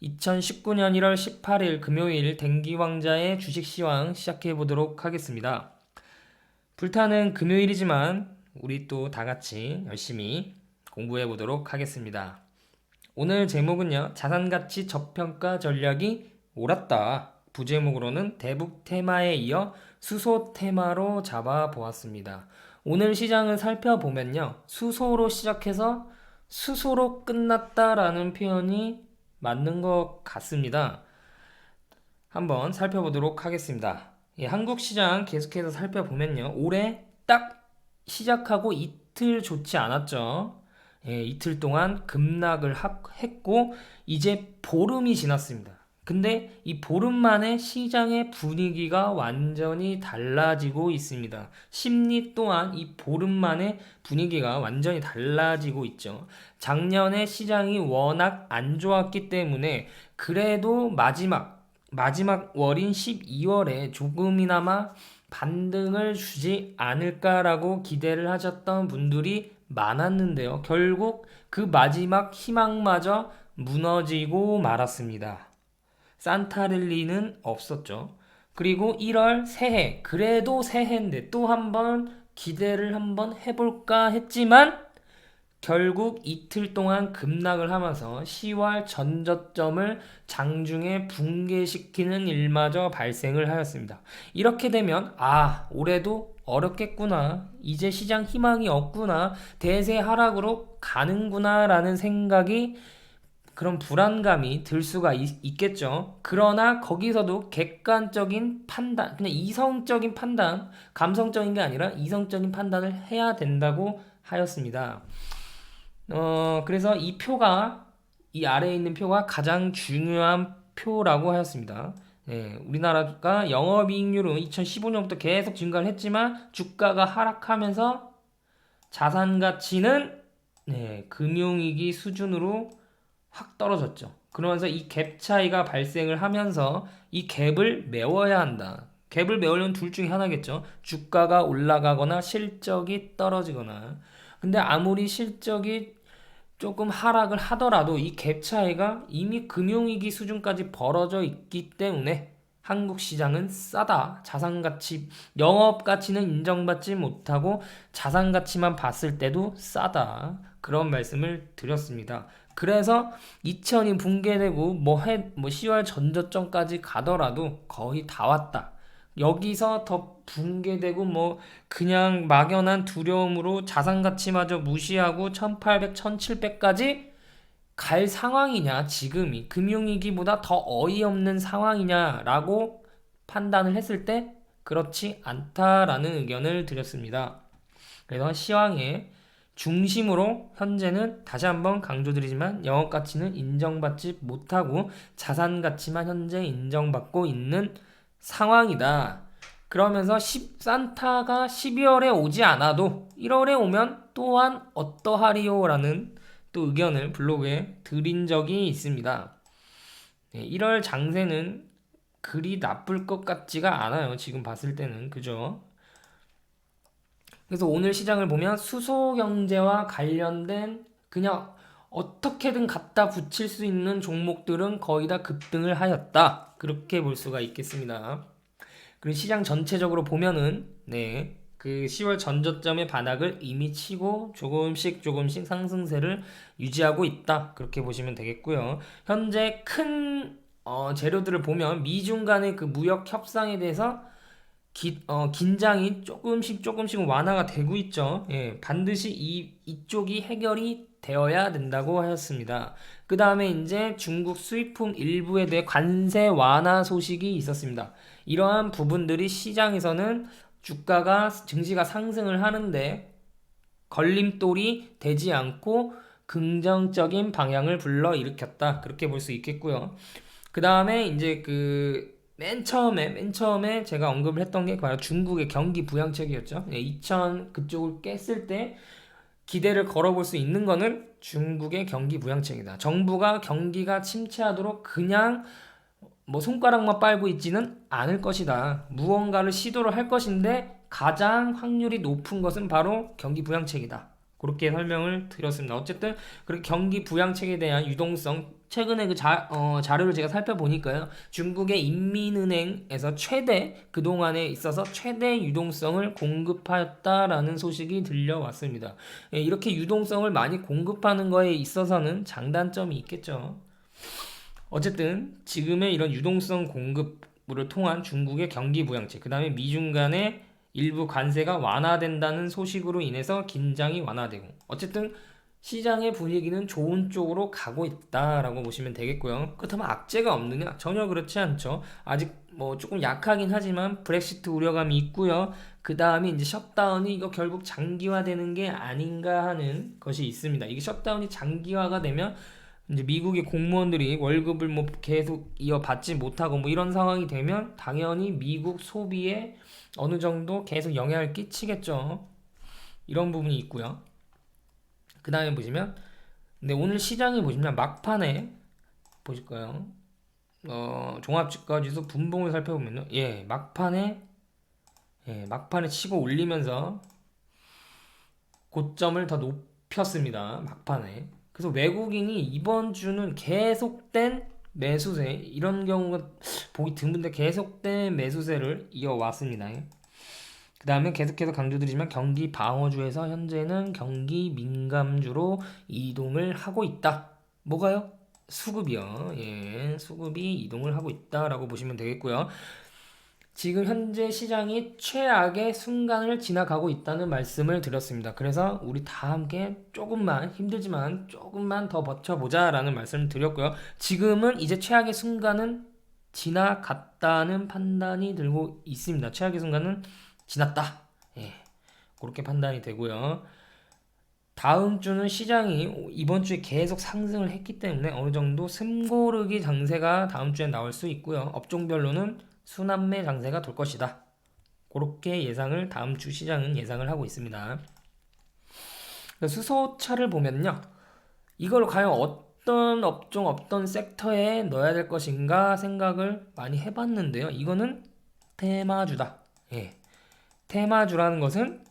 2019년 1월 18일 금요일 댕기왕자의 주식시황 시작해보도록 하겠습니다. 불타는 금요일이지만 우리 또 다같이 열심히 공부해보도록 하겠습니다. 오늘 제목은요, 자산가치 저평가 전략이 옳았다. 부제목으로는 대북 테마에 이어 수소 테마로 잡아보았습니다. 오늘 시장을 살펴보면요, 수소로 시작해서 수소로 끝났다라는 표현이 맞는 것 같습니다. 한번 살펴보도록 하겠습니다. 한국 시장 계속해서 살펴보면요, 올해 딱 시작하고 이틀 좋지 않았죠. 이틀 동안 급락을 했고 이제 보름이 지났습니다. 근데 이 보름 만에 시장의 분위기가 완전히 달라지고 있습니다. 심리 또한 이 보름 만에 분위기가 완전히 달라지고 있죠. 작년에 시장이 워낙 안 좋았기 때문에 그래도 마지막 월인 12월에 조금이나마 반등을 주지 않을까라고 기대를 하셨던 분들이 많았는데요. 결국 그 마지막 희망마저 무너지고 말았습니다. 산타랠리는 없었죠. 그리고 1월 새해, 그래도 새해인데 또 한번 기대를 한번 해볼까 했지만 결국 이틀 동안 급락을 하면서 10월 전저점을 장중에 붕괴시키는 일마저 발생을 하였습니다. 이렇게 되면 올해도 어렵겠구나, 이제 시장 희망이 없구나, 대세 하락으로 가는구나 라는 생각이, 그런 불안감이 들 수가 있겠죠. 그러나 거기서도 객관적인 판단, 그냥 이성적인 판단, 감성적인 게 아니라 이성적인 판단을 해야 된다고 하였습니다. 그래서 이 표가, 이 아래에 있는 표가 가장 중요한 표라고 하였습니다. 우리나라가 영업이익률은 2015년부터 계속 증가를 했지만 주가가 하락하면서 자산 가치는 금융위기 수준으로 확 떨어졌죠. 그러면서 이 갭 차이가 발생을 하면서 이 갭을 메워야 한다. 갭을 메우려면 둘 중에 하나겠죠. 주가가 올라가거나 실적이 떨어지거나. 근데 아무리 실적이 조금 하락을 하더라도 이 갭 차이가 이미 금융위기 수준까지 벌어져 있기 때문에 한국 시장은 싸다. 자산가치, 영업가치는 인정받지 못하고 자산가치만 봤을 때도 싸다. 그런 말씀을 드렸습니다. 그래서 2000이 붕괴되고 10월 전저점까지 가더라도 거의 다 왔다. 여기서 더 붕괴되고 그냥 막연한 두려움으로 자산가치마저 무시하고 1800, 1700까지 갈 상황이냐, 지금이 금융위기보다 더 어이없는 상황이냐라고 판단을 했을 때 그렇지 않다라는 의견을 드렸습니다. 그래서 시황의 중심으로 현재는 다시 한번 강조드리지만 영업가치는 인정받지 못하고 자산가치만 현재 인정받고 있는 상황이다. 그러면서 산타가 12월에 오지 않아도 1월에 오면 또한 어떠하리요? 라는 또 의견을 블로그에 드린 적이 있습니다. 1월 장세는 그리 나쁠 것 같지가 않아요. 지금 봤을 때는. 그죠? 그래서 오늘 시장을 보면 수소 경제와 관련된 그냥 어떻게든 갖다 붙일 수 있는 종목들은 거의 다 급등을 하였다. 그렇게 볼 수가 있겠습니다. 그리고 시장 전체적으로 보면은 그 10월 전저점의 반락을 이미 치고 조금씩 상승세를 유지하고 있다. 그렇게 보시면 되겠고요. 현재 큰 재료들을 보면 미중 간의 그 무역 협상에 대해서 긴장이 조금씩 완화가 되고 있죠. 반드시 이쪽이 해결이 되어야 된다고 하였습니다. 그 다음에 이제 중국 수입품 일부에 대해 관세 완화 소식이 있었습니다. 이러한 부분들이 시장에서는 증시가 상승을 하는데 걸림돌이 되지 않고 긍정적인 방향을 불러일으켰다. 그렇게 볼 수 있겠고요. 그 다음에 이제 맨 처음에 제가 언급을 했던 게 바로 중국의 경기 부양책이었죠. 2000 그쪽을 깼을 때 기대를 걸어볼 수 있는 거는 중국의 경기 부양책이다. 정부가 경기가 침체하도록 그냥 손가락만 빨고 있지는 않을 것이다. 무언가를 시도를 할 것인데 가장 확률이 높은 것은 바로 경기 부양책이다. 그렇게 설명을 드렸습니다. 어쨌든 그렇게 경기 부양책에 대한 유동성 최근에 그 자료를 제가 살펴보니까요. 중국의 인민은행에서 그동안에 있어서 최대 유동성을 공급하였다라는 소식이 들려왔습니다. 예, 이렇게 유동성을 많이 공급하는 거에 있어서는 장단점이 있겠죠. 어쨌든 지금의 이런 유동성 공급을 통한 중국의 경기 부양책, 그 다음에 미중 간의 일부 관세가 완화된다는 소식으로 인해서 긴장이 완화되고, 어쨌든 시장의 분위기는 좋은 쪽으로 가고 있다라고 보시면 되겠고요. 그렇다면 악재가 없느냐? 전혀 그렇지 않죠. 아직 뭐 조금 약하긴 하지만 브렉시트 우려감이 있고요. 그 다음에 이제 셧다운이 이거 결국 장기화되는 게 아닌가 하는 것이 있습니다. 이게 셧다운이 장기화가 되면 이제 미국의 공무원들이 월급을 뭐 계속 이어받지 못하고 뭐 이런 상황이 되면 당연히 미국 소비에 어느 정도 계속 영향을 끼치겠죠. 이런 부분이 있고요. 그 다음에 보시면, 근데 오늘 시장이 보시면 막판에 보실까요? 종합주가지수 분봉을 살펴보면요, 막판에 치고 올리면서 고점을 더 높였습니다. 막판에. 그래서 외국인이 이번 주는 계속된 매수세, 이런 경우가 보기 드문데 계속된 매수세를 이어왔습니다. 그 다음에 계속해서 강조드리지만 경기 방어주에서 현재는 경기 민감주로 이동을 하고 있다. 뭐가요? 수급이요. 예, 수급이 이동을 하고 있다라고 보시면 되겠고요. 지금 현재 시장이 최악의 순간을 지나가고 있다는 말씀을 드렸습니다. 그래서 우리 다 함께 조금만, 힘들지만 조금만 더 버텨보자 라는 말씀을 드렸고요. 지금은 이제 최악의 순간은 지나갔다는 판단이 들고 있습니다. 최악의 순간은 지났다. 예, 그렇게 판단이 되고요. 다음 주는 시장이 이번 주에 계속 상승을 했기 때문에 어느 정도 숨고르기 장세가 다음 주에 나올 수 있고요. 업종별로는 순환매 장세가 돌 것이다. 그렇게 예상을 다음 주 시장은 예상을 하고 있습니다. 수소차를 보면요. 이걸 과연 어떤 업종, 어떤 섹터에 넣어야 될 것인가 생각을 많이 해봤는데요. 이거는 테마주다. 예. 테마주라는 것은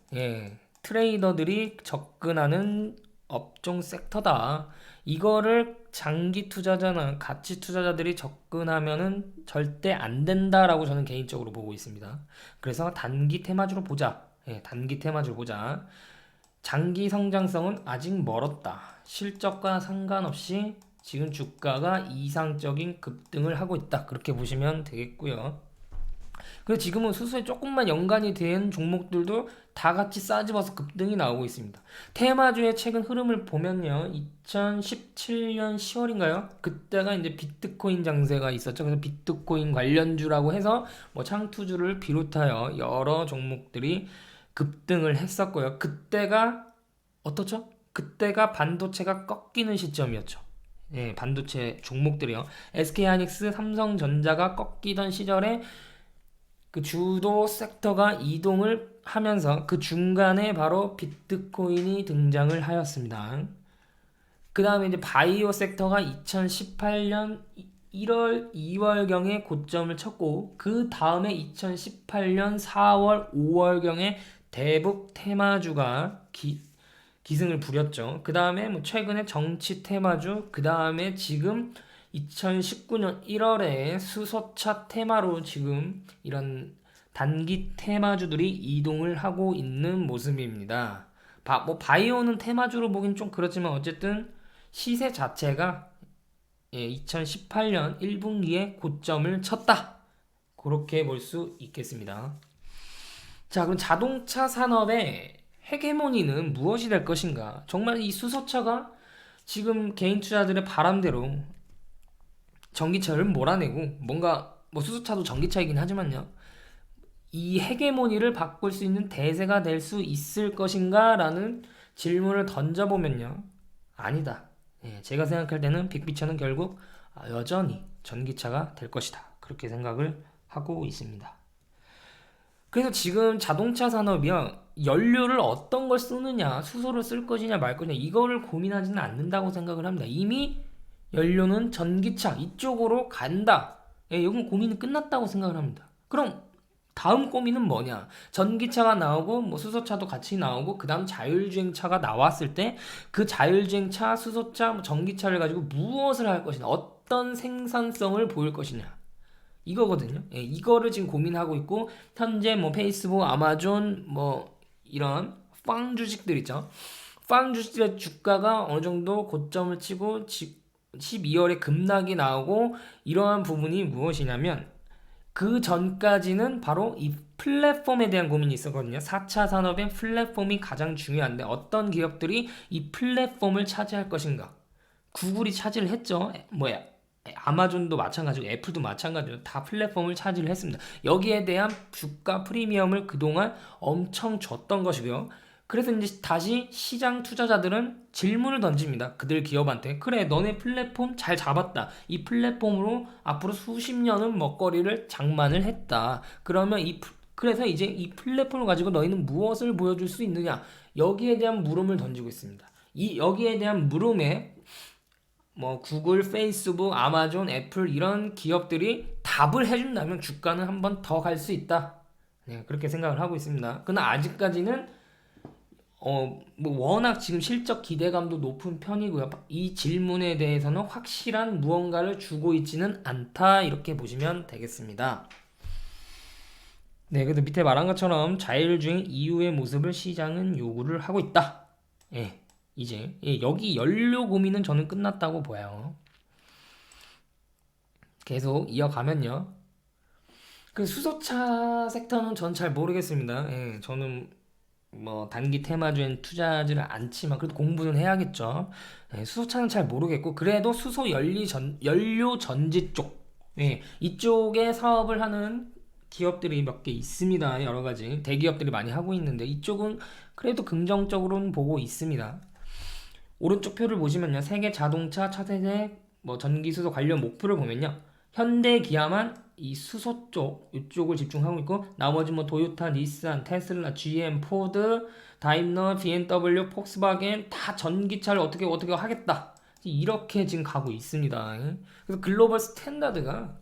트레이더들이 접근하는 업종 섹터다. 이거를 장기 투자자나 가치 투자자들이 접근하면은 절대 안 된다라고 저는 개인적으로 보고 있습니다. 그래서 단기 테마주로 보자. 단기 테마주로 보자. 장기 성장성은 아직 멀었다. 실적과 상관없이 지금 주가가 이상적인 급등을 하고 있다. 그렇게 보시면 되겠고요. 그래서 지금은 수소에 조금만 연관이 된 종목들도 다 같이 싸집어서 급등이 나오고 있습니다. 테마주의 최근 흐름을 보면요. 2017년 10월인가요? 그때가 이제 비트코인 장세가 있었죠. 그래서 비트코인 관련주라고 해서 뭐 창투주를 비롯하여 여러 종목들이 급등을 했었고요. 그때가 어떻죠? 그때가 반도체가 꺾이는 시점이었죠. 예, 반도체 종목들이요. SK하이닉스, 삼성전자가 꺾이던 시절에 그 주도 섹터가 이동을 하면서 그 중간에 바로 비트코인이 등장을 하였습니다. 그 다음에 이제 바이오 섹터가 2018년 1월, 2월경에 고점을 쳤고, 그 다음에 2018년 4월, 5월경에 대북 테마주가 기승을 부렸죠. 그 다음에 뭐 최근에 정치 테마주, 그 다음에 지금 2019년 1월에 수소차 테마로 지금 이런 단기 테마주들이 이동을 하고 있는 모습입니다. 바이오는 테마주로 보긴 좀 그렇지만 어쨌든 시세 자체가 2018년 1분기에 고점을 쳤다. 그렇게 볼 수 있겠습니다. 자, 그럼 자동차 산업의 헤게모니는 무엇이 될 것인가? 정말 이 수소차가 지금 개인 투자들의 바람대로 전기차를 몰아내고 뭔가 뭐 수소차도 전기차이긴 하지만요. 이 헤게모니를 바꿀 수 있는 대세가 될 수 있을 것인가? 라는 질문을 던져보면요. 아니다. 제가 생각할 때는 빅피처는 결국 여전히 전기차가 될 것이다. 그렇게 생각을 하고 있습니다. 그래서 지금 자동차 산업이요. 연료를 어떤 걸 쓰느냐, 수소를 쓸 것이냐 말 것이냐 이거를 고민하지는 않는다고 생각을 합니다. 이미 연료는 전기차 이쪽으로 간다. 이건 고민이 끝났다고 생각을 합니다. 그럼 다음 고민은 뭐냐? 전기차가 나오고 뭐 수소차도 같이 나오고 그다음 자율주행차가 나왔을 때 그 자율주행차, 수소차, 뭐 전기차를 가지고 무엇을 할 것이냐? 어떤 생산성을 보일 것이냐? 이거거든요. 예, 이거를 지금 고민하고 있고 현재 뭐 페이스북, 아마존 뭐 이런 빵 주식들 있죠. 빵 주식들의 주가가 어느 정도 고점을 치고 12월에 급락이 나오고 이러한 부분이 무엇이냐면 그 전까지는 바로 이 플랫폼에 대한 고민이 있었거든요. 4차 산업의 플랫폼이 가장 중요한데 어떤 기업들이 이 플랫폼을 차지할 것인가. 구글이 차지를 했죠. 뭐야? 아마존도 마찬가지고 애플도 마찬가지로 다 플랫폼을 차지를 했습니다. 여기에 대한 주가 프리미엄을 그동안 엄청 줬던 것이고요. 그래서 이제 다시 시장 투자자들은 질문을 던집니다. 그들 기업한테. 그래, 너네 플랫폼 잘 잡았다. 이 플랫폼으로 앞으로 수십 년은 먹거리를 장만을 했다. 그러면 그래서 이제 이 플랫폼을 가지고 너희는 무엇을 보여줄 수 있느냐? 여기에 대한 물음을 던지고 있습니다. 여기에 대한 물음에 뭐 구글, 페이스북, 아마존, 애플 이런 기업들이 답을 해준다면 주가는 한 번 더 갈 수 있다. 네, 그렇게 생각을 하고 있습니다. 그러나 아직까지는 뭐 워낙 지금 실적 기대감도 높은 편이고요. 이 질문에 대해서는 확실한 무언가를 주고 있지는 않다. 이렇게 보시면 되겠습니다. 네, 그래도 밑에 말한 것처럼 자율주행 이후의 모습을 시장은 요구를 하고 있다. 예, 이제 여기 연료 고민은 저는 끝났다고 봐요. 계속 이어가면요. 그 수소차 섹터는 전 잘 모르겠습니다. 예, 저는 뭐 단기 테마주엔 투자하지는 않지만 그래도 공부는 해야겠죠. 예, 수소차는 잘 모르겠고 그래도 수소 연료 전지 쪽, 예, 이쪽에 사업을 하는 기업들이 몇 개 있습니다. 여러 가지 대기업들이 많이 하고 있는데 이쪽은 그래도 긍정적으로는 보고 있습니다. 오른쪽 표를 보시면요, 세계 자동차 차세대 뭐 전기 수소 관련 목표를 보면요, 현대 기아만 이 수소 쪽 이쪽을 집중하고 있고 나머지 뭐 도요타, 닛산, 테슬라, GM, 포드, 다임러, BMW, 폭스바겐 다 전기차를 어떻게 하겠다 이렇게 지금 가고 있습니다. 그래서 글로벌 스탠다드가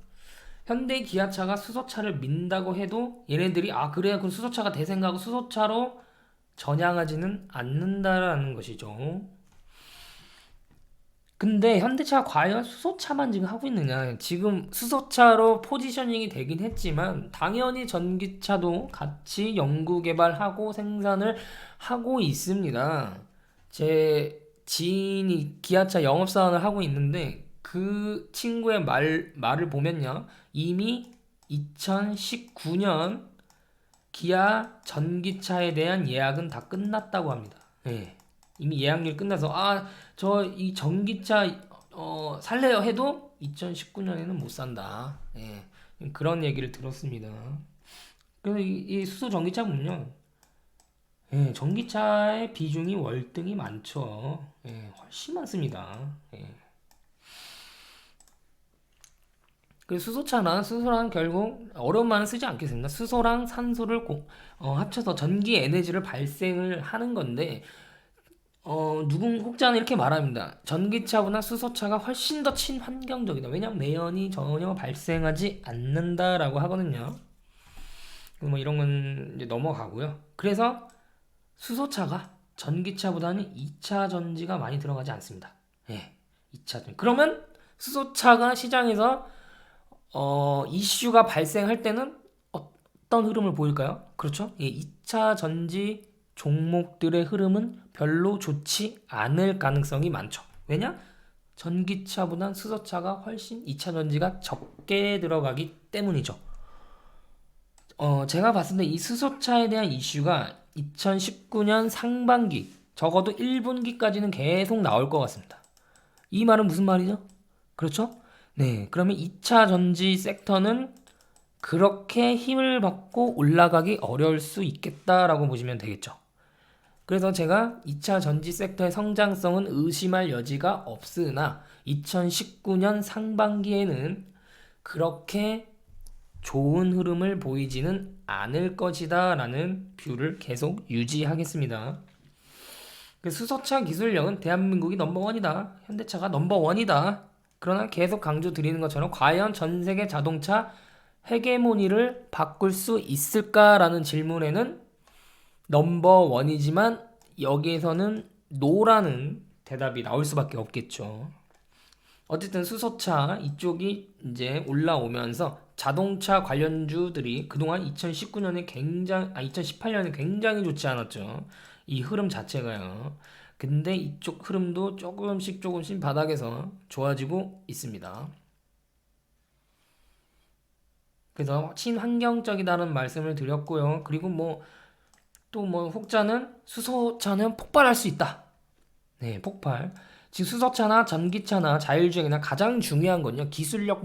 현대 기아차가 수소차를 민다고 해도 얘네들이 그래 그럼 수소차가 대생각하고 수소차로 전향하지는 않는다라는 것이죠. 근데 현대차가 과연 수소차만 지금 하고 있느냐? 지금 수소차로 포지셔닝이 되긴 했지만 당연히 전기차도 같이 연구 개발하고 생산을 하고 있습니다. 제 지인이 기아차 영업사원을 하고 있는데 그 친구의 말을 보면요, 이미 2019년 기아 전기차에 대한 예약은 다 끝났다고 합니다. 예. 이미 예약률 끝나서 저 이 전기차 살래요 해도 2019년에는 못 산다. 예. 그런 얘기를 들었습니다. 그래서 이 수소 전기차 보면요, 예, 전기차의 비중이 월등히 많죠. 예, 훨씬 많습니다. 예. 그 수소랑 결국 어려운 말은 쓰지 않겠습니다. 수소랑 산소를 합쳐서 전기 에너지를 발생을 하는 건데 혹자는 이렇게 말합니다. 전기차보다 수소차가 훨씬 더 친환경적이다. 왜냐면 매연이 전혀 발생하지 않는다라고 하거든요. 뭐 이런 건 이제 넘어가고요. 그래서 수소차가 전기차보다는 2차 전지가 많이 들어가지 않습니다. 예, 2차 전지. 그러면 수소차가 시장에서 이슈가 발생할 때는 어떤 흐름을 보일까요? 그렇죠? 예, 2차 전지 종목들의 흐름은 별로 좋지 않을 가능성이 많죠. 왜냐? 전기차보단 수소차가 훨씬 2차 전지가 적게 들어가기 때문이죠. 제가 봤을 때 이 수소차에 대한 이슈가 2019년 상반기, 적어도 1분기까지는 계속 나올 것 같습니다. 이 말은 무슨 말이죠? 그렇죠? 네, 그러면 2차 전지 섹터는 그렇게 힘을 받고 올라가기 어려울 수 있겠다라고 보시면 되겠죠. 그래서 제가 2차 전지 섹터의 성장성은 의심할 여지가 없으나 2019년 상반기에는 그렇게 좋은 흐름을 보이지는 않을 것이다 라는 뷰를 계속 유지하겠습니다. 그 수소차 기술력은 대한민국이 넘버원이다. 현대차가 넘버원이다. 그러나 계속 강조 드리는 것처럼 과연 전 세계 자동차 헤게모니를 바꿀 수 있을까라는 질문에는 넘버원이지만 여기에서는 노라는 대답이 나올 수밖에 없겠죠. 어쨌든 수소차 이쪽이 이제 올라오면서 자동차 관련주들이 그동안 2018년에 굉장히 좋지 않았죠. 이 흐름 자체가요. 근데 이쪽 흐름도 조금씩 바닥에서 좋아지고 있습니다. 그래서 친환경적이다는 말씀을 드렸고요. 그리고 또 혹자는 수소차는 폭발할 수 있다. 네, 폭발. 지금 수소차나 전기차나 자율주행이나 가장 중요한 건요. 기술력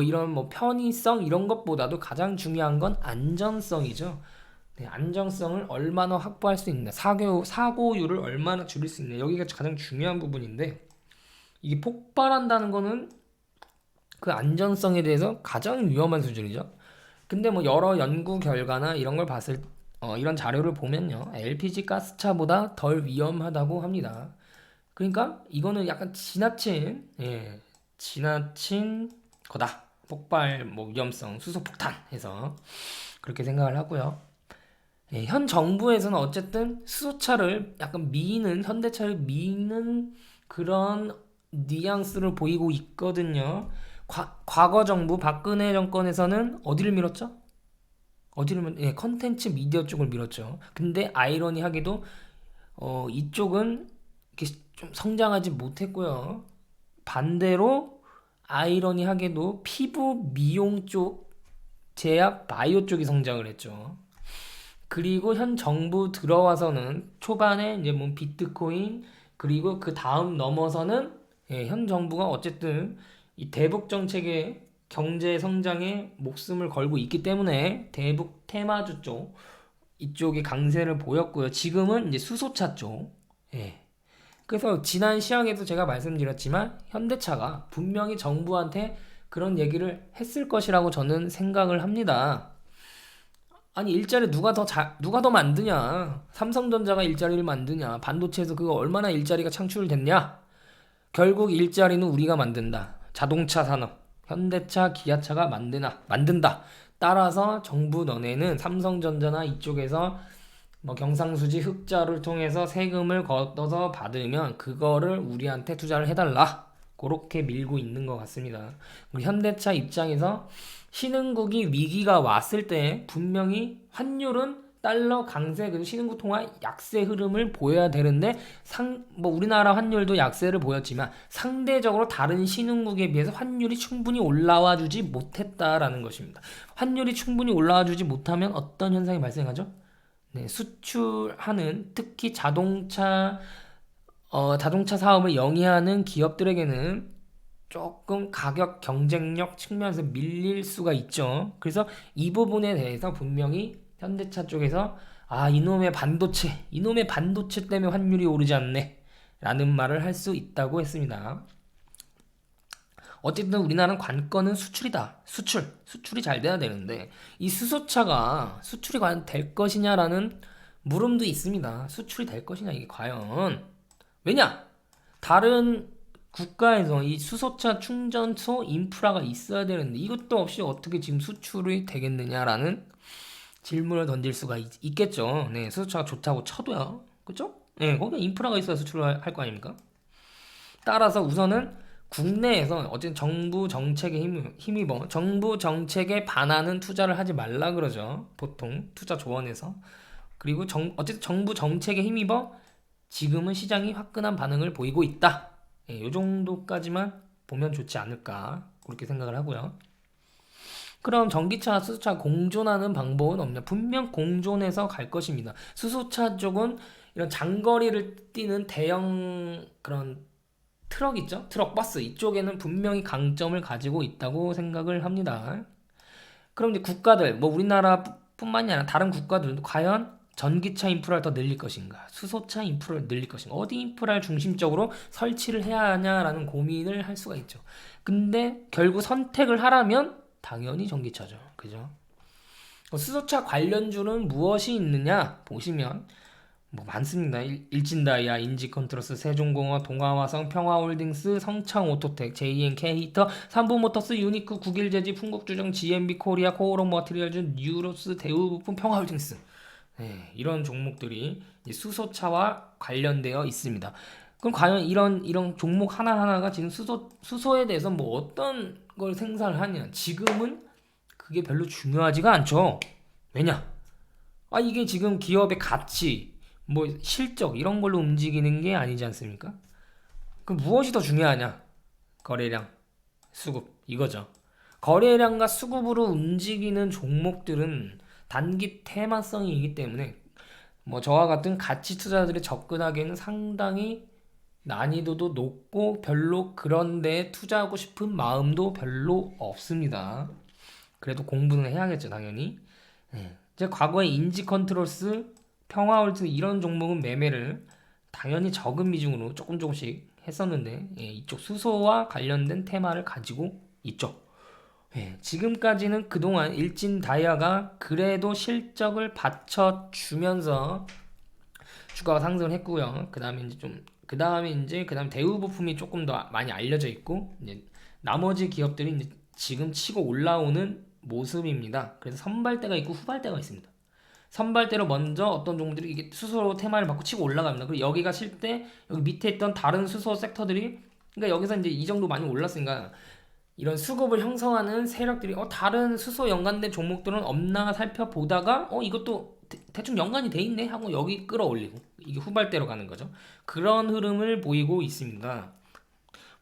이런 편의성 이런 것보다도 가장 중요한 건 안전성이죠. 네, 안정성을 얼마나 확보할 수 있느냐, 사고율을 얼마나 줄일 수 있느냐, 여기가 가장 중요한 부분인데 이게 폭발한다는 거는 그 안전성에 대해서 가장 위험한 수준이죠. 근데 여러 연구 결과나 이런 걸 이런 자료를 보면요, LPG 가스차보다 덜 위험하다고 합니다. 그러니까 이거는 약간 지나친 거다. 폭발, 위험성, 수소폭탄 해서 그렇게 생각을 하고요. 현 정부에서는 어쨌든 수소차를 약간 현대차를 미는 그런 뉘앙스를 보이고 있거든요. 과거 정부 박근혜 정권에서는 어디를 밀었죠? 컨텐츠 미디어 쪽을 밀었죠. 근데 아이러니하게도 이쪽은 이렇게 좀 성장하지 못했고요. 반대로 아이러니하게도 피부 미용 쪽, 제약 바이오 쪽이 성장을 했죠. 그리고 현 정부 들어와서는 초반에 이제 비트코인 그리고 그 다음 넘어서는 현 정부가 어쨌든 이 대북 정책의 경제 성장에 목숨을 걸고 있기 때문에 대북 테마주 쪽 이쪽이 강세를 보였고요. 지금은 이제 수소차 쪽. 그래서 지난 시황에도 제가 말씀드렸지만 현대차가 분명히 정부한테 그런 얘기를 했을 것이라고 저는 생각을 합니다. 아니 일자리 누가 더 만드냐? 삼성전자가 일자리를 만드냐? 반도체에서 그거 얼마나 일자리가 창출됐냐? 결국 일자리는 우리가 만든다. 자동차 산업, 현대차, 기아차가 만든다. 따라서 정부 너네는 삼성전자나 이쪽에서 경상수지 흑자를 통해서 세금을 걷어서 받으면 그거를 우리한테 투자를 해달라. 그렇게 밀고 있는 것 같습니다. 우리 현대차 입장에서 신흥국이 위기가 왔을 때 분명히 환율은 달러 강세 그리고 신흥국 통화 약세 흐름을 보여야 되는데 우리나라 환율도 약세를 보였지만 상대적으로 다른 신흥국에 비해서 환율이 충분히 올라와 주지 못했다라는 것입니다. 환율이 충분히 올라와 주지 못하면 어떤 현상이 발생하죠? 네, 수출하는 특히 자동차 사업을 영위하는 기업들에게는 조금 가격 경쟁력 측면에서 밀릴 수가 있죠. 그래서 이 부분에 대해서 분명히 현대차 쪽에서 이놈의 반도체 때문에 환율이 오르지 않네 라는 말을 할 수 있다고 했습니다. 어쨌든 우리나라는 관건은 수출이다. 수출이 잘 돼야 되는데 이 수소차가 수출이 과연 될 것이냐라는 물음도 있습니다. 수출이 될 것이냐 이게 과연. 왜냐? 다른 국가에서 이 수소차 충전소 인프라가 있어야 되는데 이것도 없이 어떻게 지금 수출이 되겠느냐라는 질문을 던질 수가 있겠죠. 네, 수소차가 좋다고 쳐도요. 그죠? 네, 거기 인프라가 있어야 수출을 할 거 아닙니까? 따라서 우선은 국내에서 어쨌든 정부 정책에 힘입어 정부 정책에 반하는 투자를 하지 말라 그러죠. 보통 투자 조언에서. 그리고 어쨌든 정부 정책에 힘입어 지금은 시장이 화끈한 반응을 보이고 있다. 이 정도까지만 보면 좋지 않을까 그렇게 생각을 하고요. 그럼 전기차, 수소차 공존하는 방법은 없냐? 분명 공존해서 갈 것입니다. 수소차 쪽은 이런 장거리를 뛰는 대형 그런 트럭 있죠? 트럭, 버스 이쪽에는 분명히 강점을 가지고 있다고 생각을 합니다. 그럼 이제 국가들, 우리나라뿐만이 아니라 다른 국가들도 과연 전기차 인프라를 더 늘릴 것인가? 수소차 인프라를 늘릴 것인가? 어디 인프라를 중심적으로 설치를 해야 하냐라는 고민을 할 수가 있죠. 근데 결국 선택을 하라면 당연히 전기차죠. 그죠? 수소차 관련주는 무엇이 있느냐? 보시면 뭐 많습니다. 일진다이아, 인지컨트로스, 세종공업, 동아화성, 평화홀딩스, 성창오토텍, JNK 히터, 삼부모터스, 유니크, 국일제지, 풍국주정, GMB 코리아, 코오롱 머티리얼즈, 뉴로스, 대우부품, 평화홀딩스. 네, 이런 종목들이 수소차와 관련되어 있습니다. 그럼 과연 이런 종목 하나하나가 지금 수소에 대해서 뭐 어떤 걸 생산을 하냐? 지금은 그게 별로 중요하지가 않죠. 왜냐? 이게 지금 기업의 가치, 뭐 실적 이런 걸로 움직이는 게 아니지 않습니까? 그럼 무엇이 더 중요하냐? 거래량, 수급 이거죠. 거래량과 수급으로 움직이는 종목들은 단기 테마성이기 때문에 뭐 저와 같은 가치 투자들이 접근하기에는 상당히 난이도도 높고 별로 그런 데 투자하고 싶은 마음도 별로 없습니다. 그래도 공부는 해야겠죠, 당연히. 이제 과거에 인지 컨트롤스, 평화홀트 이런 종목은 매매를 당연히 적은 비중으로 조금씩 했었는데 이쪽 수소와 관련된 테마를 가지고 있죠. 지금까지는 그동안 일진 다이아가 그래도 실적을 받쳐주면서 주가가 상승을 했고요. 그다음에 대우 부품이 조금 더 많이 알려져 있고 이제 나머지 기업들이 이제 지금 치고 올라오는 모습입니다. 그래서 선발대가 있고 후발대가 있습니다. 선발대로 먼저 어떤 종목들이 이게 수소 테마를 받고 치고 올라갑니다. 그리고 여기가 쉴 때 여기 밑에 있던 다른 수소 섹터들이 그러니까 여기서 이제 이 정도 많이 올랐으니까 이런 수급을 형성하는 세력들이 다른 수소 연관된 종목들은 없나 살펴보다가 이것도 대충 연관이 돼 있네 하고 여기 끌어올리고 이게 후발대로 가는 거죠. 그런 흐름을 보이고 있습니다.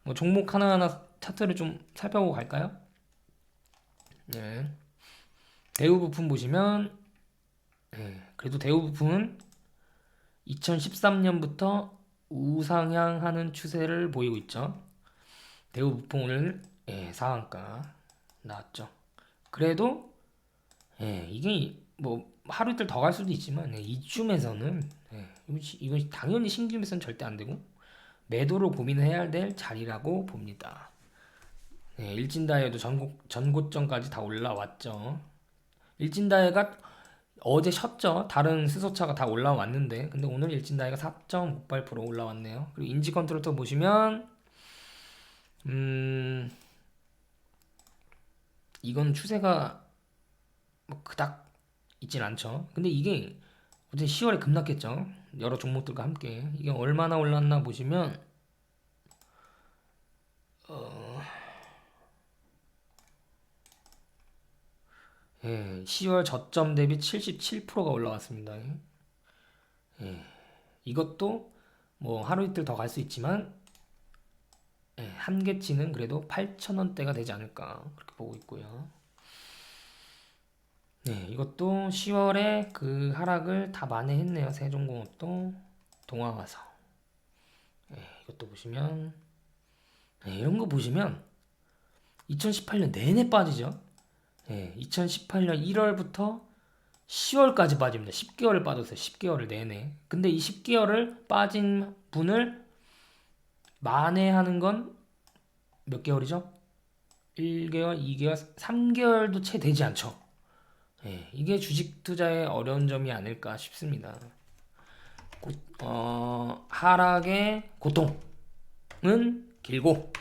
뭐 종목 하나하나 차트를 좀 살펴보고 갈까요? 네. 대우 부품 보시면 그래도 대우 부품은 2013년부터 우상향하는 추세를 보이고 있죠. 대우 부품 오늘 상한가 나왔죠. 그래도 이게 뭐 하루 이틀 더 갈 수도 있지만 이쯤에서는 이건 당연히 신규 매수는 절대 안 되고 매도로 고민해야 될 자리라고 봅니다. 일진다이아도 전고점까지 다 올라왔죠. 일진다이아가 어제 쉬었죠. 다른 수소차가 다 올라왔는데 근데 오늘 일진다이아가 4.58% 올라왔네요. 그리고 인지컨트롤터 보시면 이건 추세가 뭐 그닥 있진 않죠. 근데 이게 어제 10월에 급락했죠. 여러 종목들과 함께 이게 얼마나 올랐나 보시면 10월 저점 대비 77%가 올라왔습니다. 이것도 뭐 하루 이틀 더 갈 수 있지만 한계치는 그래도 8,000원대가 되지 않을까 그렇게 보고 있고요. 이것도 10월에 그 하락을 다 만회했네요. 세종공업도 동아화성. 이것도 보시면 이런 거 보시면 2018년 내내 빠지죠. 2018년 1월부터 10월까지 빠집니다. 10개월을 빠졌어요. 10개월을 내내. 근데 이 10개월을 빠진 분을 만회하는 건 몇 개월이죠? 1개월, 2개월, 3개월도 채 되지 않죠. 이게 주식 투자의 어려운 점이 아닐까 싶습니다. 하락의 고통은 길고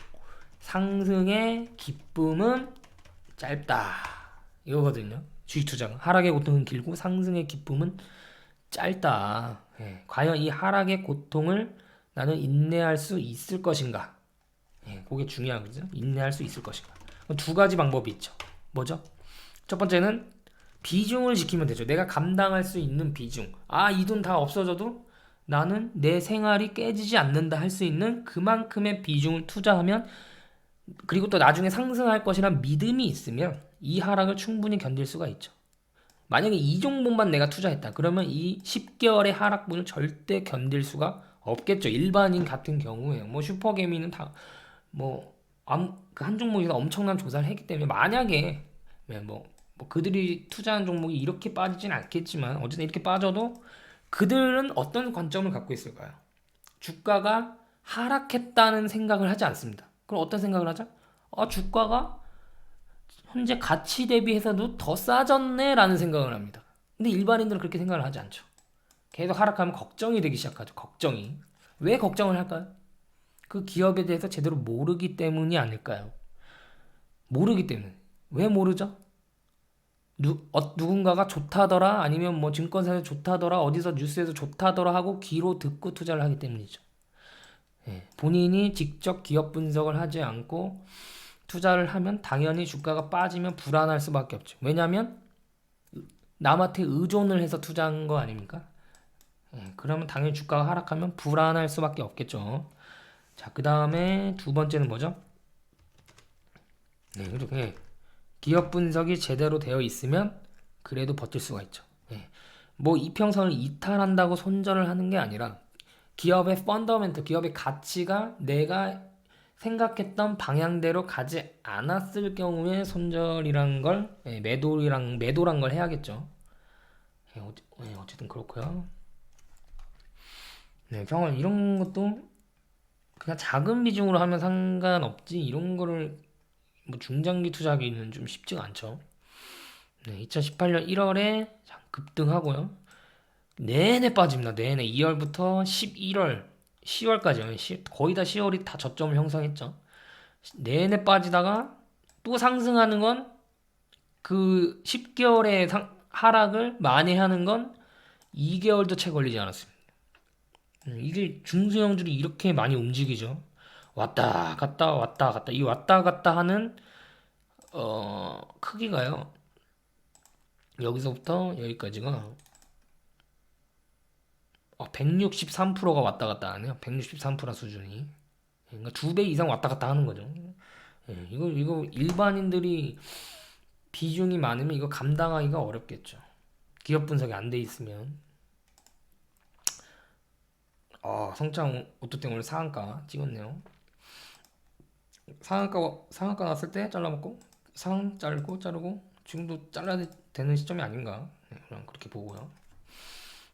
상승의 기쁨은 짧다. 이거거든요. 주식 투자가 하락의 고통은 길고 상승의 기쁨은 짧다. 과연 이 하락의 고통을 나는 인내할 수 있을 것인가? 그게 중요한 거죠. 인내할 수 있을 것인가? 두 가지 방법이 있죠. 뭐죠? 첫 번째는 비중을 지키면 되죠. 내가 감당할 수 있는 비중. 이 돈 다 없어져도 나는 내 생활이 깨지지 않는다 할 수 있는 그만큼의 비중을 투자하면 그리고 또 나중에 상승할 것이란 믿음이 있으면 이 하락을 충분히 견딜 수가 있죠. 만약에 이 종목만 내가 투자했다. 그러면 이 10개월의 하락분을 절대 견딜 수가 없겠죠. 일반인 같은 경우에 뭐 슈퍼개미는 다 뭐 그 한 종목에서 엄청난 조사를 했기 때문에 만약에 뭐 그들이 투자한 종목이 이렇게 빠지진 않겠지만 어쨌든 이렇게 빠져도 그들은 어떤 관점을 갖고 있을까요? 주가가 하락했다는 생각을 하지 않습니다. 그럼 어떤 생각을 하죠? 주가가 현재 가치 대비해서도 더 싸졌네 라는 생각을 합니다. 근데 일반인들은 그렇게 생각을 하지 않죠. 계속 하락하면 걱정이 되기 시작하죠. 걱정이. 왜 걱정을 할까요? 그 기업에 대해서 제대로 모르기 때문이 아닐까요? 모르기 때문에. 왜 모르죠? 누군가가 좋다더라, 아니면 뭐 증권사에서 좋다더라, 어디서 뉴스에서 좋다더라 하고 귀로 듣고 투자를 하기 때문이죠. 예, 본인이 직접 기업 분석을 하지 않고 투자를 하면 당연히 주가가 빠지면 불안할 수밖에 없죠. 왜냐하면 남한테 의존을 해서 투자한 거 아닙니까? 예, 그러면 당연히 주가가 하락하면 불안할 수밖에 없겠죠. 자, 그 다음에 두 번째는 뭐죠? 네, 이렇게 기업 분석이 제대로 되어 있으면 그래도 버틸 수가 있죠. 예. 뭐 이평선을 이탈한다고 손절을 하는 게 아니라 기업의 펀더멘트, 기업의 가치가 내가 생각했던 방향대로 가지 않았을 경우에 손절이란 걸, 매도란 걸 해야겠죠. 어쨌든 그렇고요. 네, 경험 이런 것도 그냥 작은 비중으로 하면 상관없지, 이런 거를 뭐 중장기 투자하기는 좀 쉽지가 않죠. 네, 2018년 1월에 급등하고요. 내내 빠집니다. 내내 2월부터 11월, 10월까지요. 거의 다 10월이 다 저점을 형성했죠. 내내 빠지다가 또 상승하는 건 그 10개월의 하락을 만회하는 건 2개월도 채 걸리지 않았습니다. 이게 중소형주들이 이렇게 많이 움직이죠. 왔다 갔다 왔다 갔다. 이 왔다 갔다 하는 크기가요. 여기서부터 여기까지가 163%가 왔다 갔다 하네요. 163% 수준이. 그러니까 2배 이상 왔다 갔다 하는 거죠. 예, 이거 일반인들이 비중이 많으면 이거 감당하기가 어렵겠죠. 기업 분석이 안 돼 있으면. 성장 오토땡 오늘 상한가 찍었네요. 상한가 났을 때 잘라먹고 상 자르고 지금도 잘라야 되는 시점이 아닌가. 그냥 그렇게 보고요.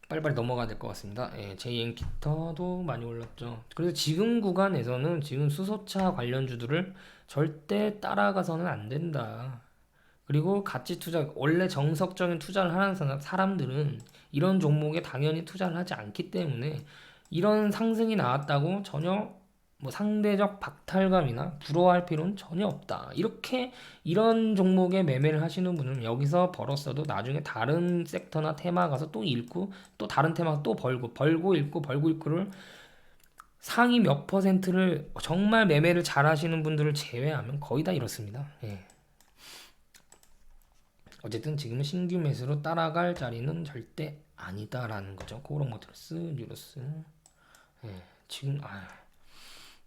빨리빨리 넘어가야 될 것 같습니다. 예, JM기타도 많이 올랐죠. 그래서 지금 구간에서는 지금 수소차 관련주들을 절대 따라가서는 안 된다. 그리고 가치 투자, 원래 정석적인 투자를 하는 사람들은 이런 종목에 당연히 투자를 하지 않기 때문에 이런 상승이 나왔다고 전혀 뭐 상대적 박탈감이나 부러워할 필요는 전혀 없다. 이렇게 이런 종목에 매매를 하시는 분은 여기서 벌었어도 나중에 다른 섹터나 테마 가서 또 잃고 또 다른 테마 또 벌고 잃고를 상위 몇 퍼센트를 정말 매매를 잘 하시는 분들을 제외하면 거의 다 이렇습니다. 예. 어쨌든 지금은 신규 매수로 따라갈 자리는 절대 아니다라는 거죠. 코오롱모터스, 뉴로스. 예. 지금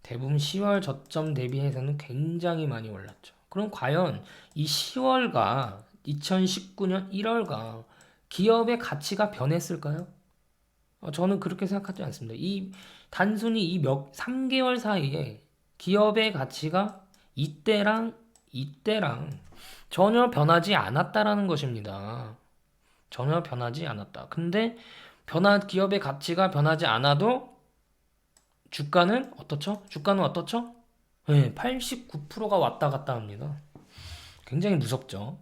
대부분 10월 저점 대비해서는 굉장히 많이 올랐죠. 그럼 과연 이 10월과 2019년 1월과 기업의 가치가 변했을까요? 저는 그렇게 생각하지 않습니다. 단순히 3개월 사이에 기업의 가치가 이때랑 전혀 변하지 않았다라는 것입니다. 전혀 변하지 않았다. 근데 기업의 가치가 변하지 않아도 주가는 어떻죠? 네, 89%가 왔다 갔다 합니다. 굉장히 무섭죠.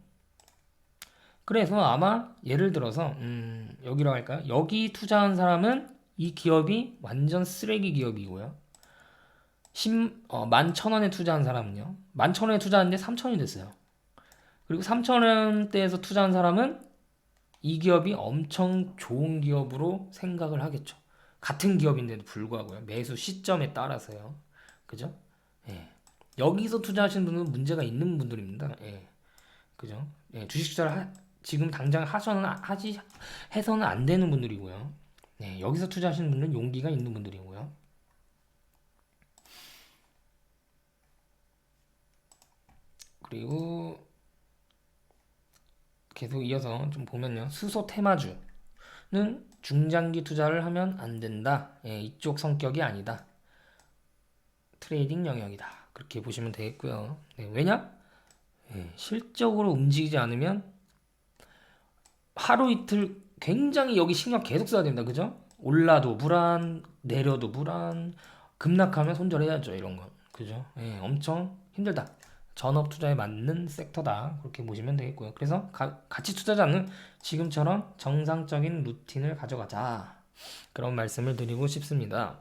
그래서 아마 예를 들어서 여기로 할까요? 여기 투자한 사람은 이 기업이 완전 쓰레기 기업이고요. 11,000원에 투자한 사람은요. 11,000원에 투자했는데 3,000원이 됐어요. 그리고 3,000원대에서 투자한 사람은 이 기업이 엄청 좋은 기업으로 생각을 하겠죠. 같은 기업인데도 불구하고요. 매수 시점에 따라서요. 그죠? 예. 여기서 투자하시는 분은 문제가 있는 분들입니다. 예. 그죠? 예. 주식 투자를 지금 당장 해서는 안 되는 분들이고요. 예. 여기서 투자하시는 분은 용기가 있는 분들이고요. 그리고 계속 이어서 좀 보면요. 수소 테마주는 중장기 투자를 하면 안 된다. 예, 이쪽 성격이 아니다. 트레이딩 영역이다. 그렇게 보시면 되겠고요. 네, 왜냐? 예, 실적으로 움직이지 않으면 하루 이틀 굉장히 여기 신경 계속 써야 됩니다. 그죠? 올라도 불안, 내려도 불안, 급락하면 손절해야죠. 이런 거. 그죠? 예, 엄청 힘들다. 전업 투자에 맞는 섹터다. 그렇게 보시면 되겠고요. 그래서 같이 투자자는 지금처럼 정상적인 루틴을 가져가자. 그런 말씀을 드리고 싶습니다.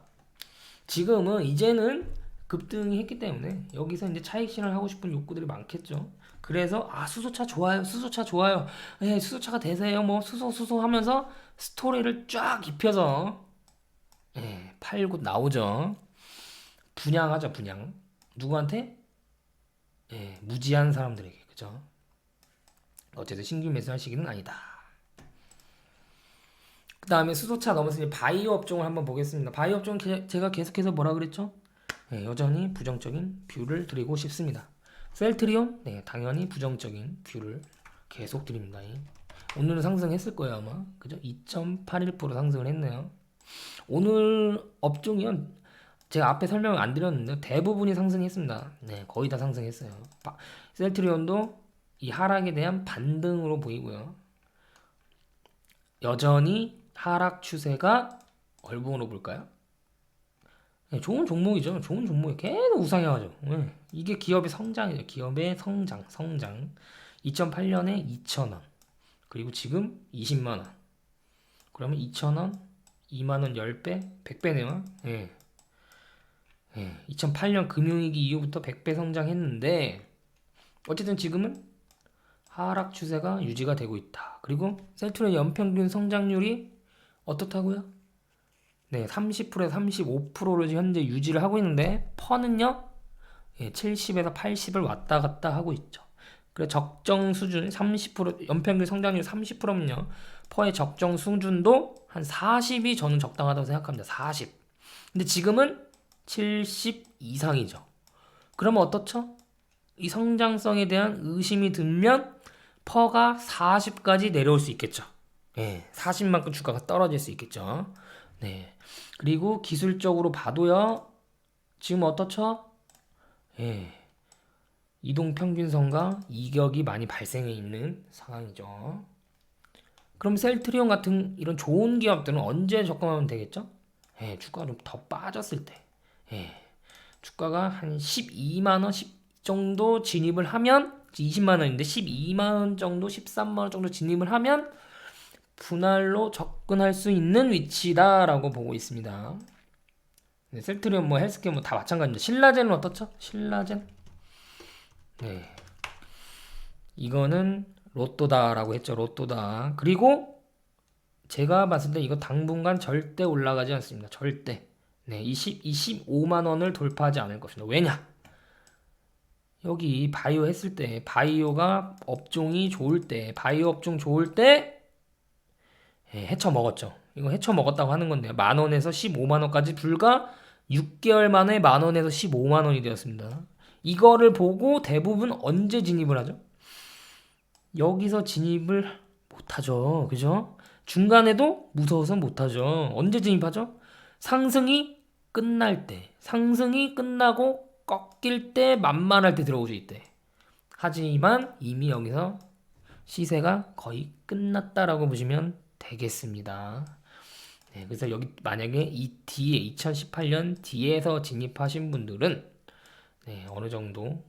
지금은 이제는 급등이 했기 때문에 여기서 이제 차익 실현을 하고 싶은 욕구들이 많겠죠. 그래서 수소차 좋아요, 수소차 좋아요, 예, 수소차가 대세예요, 뭐 수소 하면서 스토리를 쫙 입혀서 예, 팔고 나오죠. 분양하죠, 분양. 누구한테? 예, 무지한 사람들에게, 그죠? 어쨌든 신규 매수할 시기는 아니다. 그 다음에 수소차 넘어서 이제 바이오 업종을 한번 보겠습니다. 바이오 업종 제가 계속해서 뭐라 그랬죠? 네, 여전히 부정적인 뷰를 드리고 싶습니다. 셀트리온, 네, 당연히 부정적인 뷰를 계속 드립니다. 오늘은 상승했을 거예요, 아마. 그죠? 2.81% 상승을 했네요. 오늘 업종이요, 제가 앞에 설명을 안 드렸는데 대부분이 상승했습니다. 네, 거의 다 상승했어요. 셀트리온도 이 하락에 대한 반등으로 보이고요. 여전히 하락 추세가 얼붕으로 볼까요? 네, 좋은 종목이죠. 좋은 종목이 계속 우상향하죠. 네, 이게 기업의 성장이죠. 기업의 성장. 2008년에 2,000원. 그리고 지금 20만원. 그러면 2,000원, 2만원 10배, 100배네요. 예. 2008년 금융위기 이후부터 100배 성장했는데, 어쨌든 지금은 하락 추세가 유지가 되고 있다. 그리고 셀트리온 연평균 성장률이 어떻다고요? 네, 30%에서 35%를 현재 유지를 하고 있는데 퍼는요, 70에서 80을 왔다 갔다 하고 있죠. 그래 적정 수준 30% 연평균 성장률 30%면요, 퍼의 적정 수준도 한 40이 저는 적당하다고 생각합니다. 40. 근데 지금은 70 이상이죠. 그러면 어떻죠? 이 성장성에 대한 의심이 들면 퍼가 40까지 내려올 수 있겠죠. 40만큼 주가가 떨어질 수 있겠죠. 네. 그리고 기술적으로 봐도요, 지금 어떻죠? 이동평균선과 이격이 많이 발생해 있는 상황이죠. 그럼 셀트리온 같은 이런 좋은 기업들은 언제 접근하면 되겠죠? 주가가 좀 더 빠졌을 때. 주가가 한 12만원 10 정도 진입을 하면, 20만원인데 12만원 정도 13만원 정도 진입을 하면 분할로 접근할 수 있는 위치다라고 보고 있습니다. 네, 셀트리온 뭐 헬스케어 뭐 다 마찬가지입니다. 신라젠은 어떻죠? 신라젠. 네. 이거는 로또다라고 했죠. 로또다. 그리고 제가 봤을 때 이거 당분간 절대 올라가지 않습니다. 절대. 네, 25만 원을 돌파하지 않을 것입니다. 왜냐? 여기 바이오 했을 때, 바이오가 업종이 좋을 때, 바이오 업종 좋을 때 헤쳐 먹었죠. 이거 헤쳐 먹었다고 하는 건데요. 만 원에서 15만 원까지 불과 6개월 만에 만 원에서 15만 원이 되었습니다. 이거를 보고 대부분 언제 진입을 하죠? 여기서 진입을 못하죠. 그죠? 중간에도 무서워서 못하죠. 언제 진입하죠? 상승이 끝날 때, 상승이 끝나고 꺾일 때, 만만할 때 들어오죠. 이때. 하지만 이미 여기서 시세가 거의 끝났다라고 보시면 되겠습니다. 네, 그래서 여기 만약에 이 뒤에 2018년 뒤에서 진입하신 분들은 어느 정도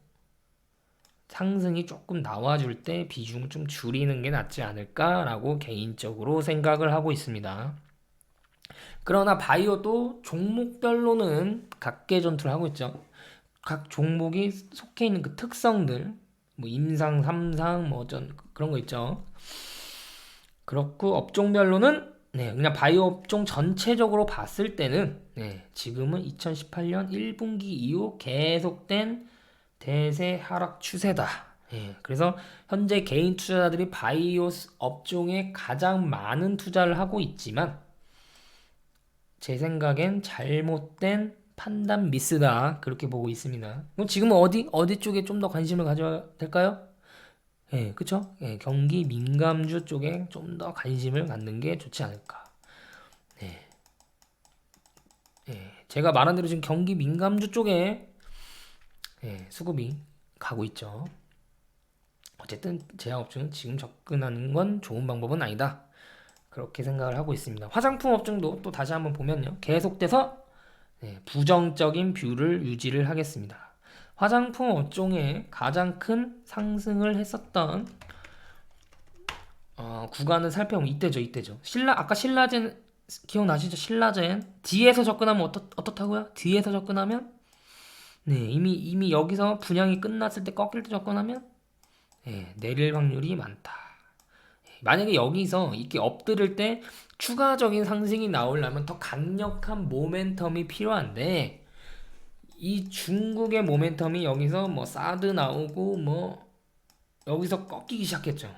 상승이 조금 나와줄 때 비중을 좀 줄이는 게 낫지 않을까라고 개인적으로 생각을 하고 있습니다. 그러나 바이오도 종목별로는 각계 전투를 하고 있죠. 각 종목이 속해 있는 그 특성들, 뭐 임상, 삼상, 뭐 어쩐 그런 거 있죠. 그렇고 업종별로는 그냥 바이오 업종 전체적으로 봤을 때는 지금은 2018년 1분기 이후 계속된 대세 하락 추세다. 그래서 현재 개인 투자자들이 바이오 업종에 가장 많은 투자를 하고 있지만 제 생각엔 잘못된 판단 미스다, 그렇게 보고 있습니다. 그럼 지금은 어디 쪽에 좀 더 관심을 가져야 될까요? 그쵸? 경기 민감주 쪽에 좀 더 관심을 갖는 게 좋지 않을까. 제가 말한 대로 지금 경기 민감주 쪽에 수급이 가고 있죠. 어쨌든 제약업종은 지금 접근하는 건 좋은 방법은 아니다, 그렇게 생각을 하고 있습니다. 화장품 업종도 또 다시 한번 보면요, 계속돼서 부정적인 뷰를 유지를 하겠습니다. 화장품 업종에 가장 큰 상승을 했었던 구간을 살펴보면 이때죠. 아까 신라젠 기억나시죠? 신라젠 D에서 접근하면 어떻다고요? D에서 접근하면 네, 이미 여기서 분양이 끝났을 때 꺾일 때 접근하면 내릴 확률이 많다. 만약에 여기서 이렇게 엎드릴 때 추가적인 상승이 나오려면 더 강력한 모멘텀이 필요한데 이 중국의 모멘텀이 여기서 뭐 사드 나오고 뭐 여기서 꺾이기 시작했죠.